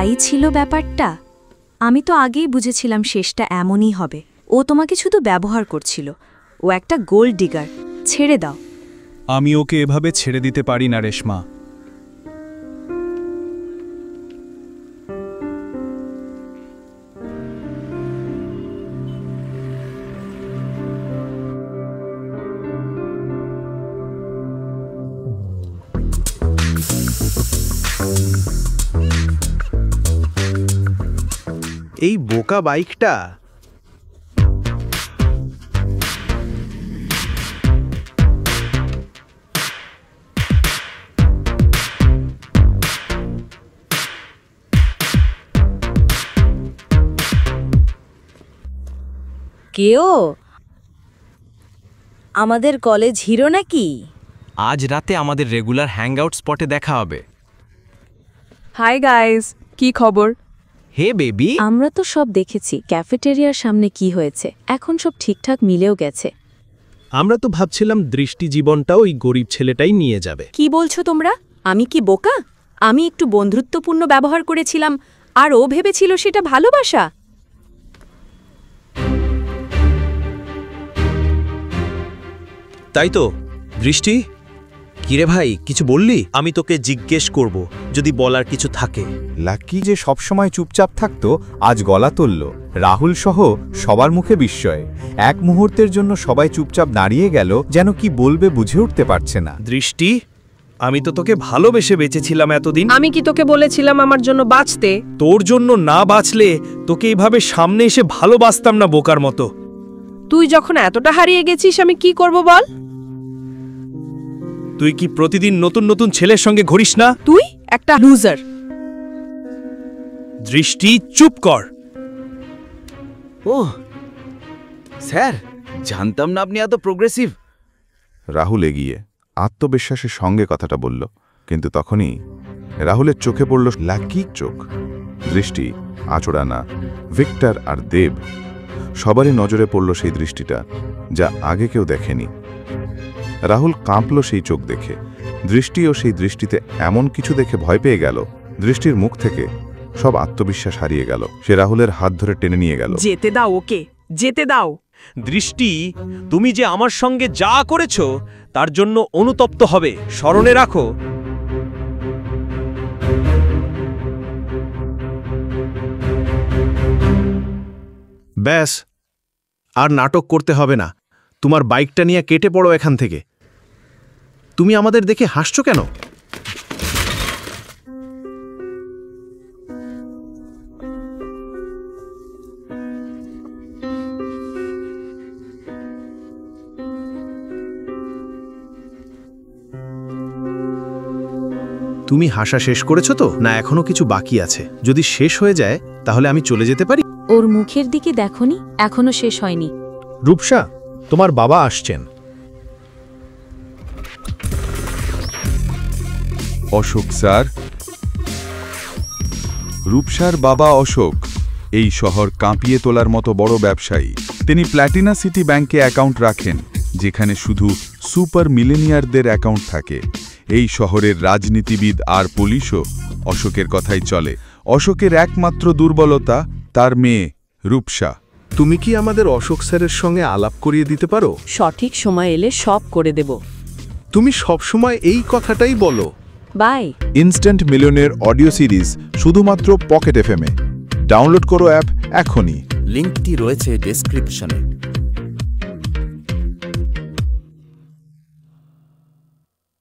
তাই ছিল ব্যাপারটা। আমি তো আগেই বুঝেছিলাম শেষটা এমনই হবে। ও তোমাকে শুধু ব্যবহার করছিল। ও একটা গোল্ড ডিগার। ছেড়ে দাও। আমি ওকে এভাবে ছেড়ে দিতে পারি না রেশমা। এই বোকা বাইকটা কেও আমাদের কলেজ হিরো নাকি? আজ রাতে আমাদের রেগুলার হ্যাংআউট স্পটে দেখা হবে। হাই গাইস, কি খবর? হে বেবি, আমরা তো সব দেখেছি ক্যাফেটেরিয়ার সামনে কি হয়েছে। এখন সব ঠিকঠাক মিলেও গেছে। আমরা তো ভাবছিলাম দৃষ্টি জীবনটাও ওই গরিব ছেলেটাই নিয়ে যাবে। কি বলছো তোমরা? আমি কি বোকা? আমি একটু বন্ধুত্বপূর্ণ ব্যবহার করেছিলাম আর ও ভেবেছিল সেটা ভালোবাসা। তাই তো। দৃষ্টি, কিরে ভাই, কিছু বললি? আমি তোকে জিজ্ঞেস করব যদি বলার কিছু থাকে। লাকি যে সবসময় চুপচাপ থাকতো আজ গলা তুলল। রাহুল সহ সবার মুখে বিস্ময়। এক মুহূর্তের জন্য সবাই চুপচাপ দাঁড়িয়ে গেল, যেন কি বলবে বুঝে উঠতে পারছে না। দৃষ্টি, আমি তো তোকে ভালোবেসে বেঁচেছিলাম এতদিন। আমি কি তোকে বলেছিলাম আমার জন্য বাঁচতে? তোর জন্য না বাঁচলে তোকে এইভাবে সামনে এসে ভালোবাসতাম না বোকার মতো। তুই যখন এতটা হারিয়ে গেছিস আমি কি করব বল? তুই কি প্রতিদিন নতুন নতুন ছেলের সঙ্গে ঘুরিস না? তুই একটা লুজার। দৃষ্টি, চুপ কর। ও স্যার, জানতাম না আপনি এত প্রোগ্রেসিভ। রাহুল এগিয়ে আত্মবিশ্বাসের সঙ্গে কথাটা বলল, কিন্তু তখনই রাহুলের চোখে পড়ল লাকির চোখ। দৃষ্টি, আচড়ানা, ভিক্টর আর দেব সবারই নজরে পড়ল সেই দৃষ্টিটা, যা আগে কেউ দেখেনি। রাহুল কাঁপল সেই চোখ দেখে। দৃষ্টিও সেই দৃষ্টিতে এমন কিছু দেখে ভয় পেয়ে গেল। দৃষ্টির মুখ থেকে সব আত্মবিশ্বাস হারিয়ে গেল। সে রাহুলের হাত ধরে টেনে নিয়ে গেল। যেতে দাও ওকে, যেতে দাও। দৃষ্টি, তুমি যে আমার সঙ্গে যা করেছো তার জন্য অনুতপ্ত হবে, স্মরণে রাখো। ব্যাস, আর নাটক করতে হবে না। তোমার বাইকটা নিয়ে কেটে পড়ো এখান থেকে। তুমি আমাদের দেখে হাসছো কেন? তুমি হাসা শেষ করেছো তো, না এখনো কিছু বাকি আছে? যদি শেষ হয়ে যায় তাহলে আমি চলে যেতে পারি। ওর মুখের দিকে দেখোনি, এখনো শেষ হয়নি। রূপসা, তোমার বাবা আসছেন। অশোক স্যার। রূপসার বাবা অশোক এই শহর কাঁপিয়ে তোলার মতো বড় ব্যবসায়ী। তিনি প্ল্যাটিনা সিটি ব্যাংকে অ্যাকাউন্ট রাখেন, যেখানে শুধু সুপার মিলেনিয়ারদের অ্যাকাউন্ট থাকে। এই শহরের রাজনীতিবিদ আর পুলিশও অশোকের কথাই চলে। অশোকের একমাত্র দুর্বলতা তার মেয়ে রূপসা। তুমি কি আমাদের অশোক স্যারের সঙ্গে আলাপ করিয়ে দিতে পারো? সঠিক সময় এলে সব করে দেব। তুমি সবসময় এই কথাটাই বলো। বাই। ইনস্ট্যান্ট মিলিয়নের অডিও সিরিজ শুধুমাত্র পকেট এফএমে। ডাউনলোড করো অ্যাপ এখনই। লিঙ্কটি রয়েছে ডেসক্রিপশনে।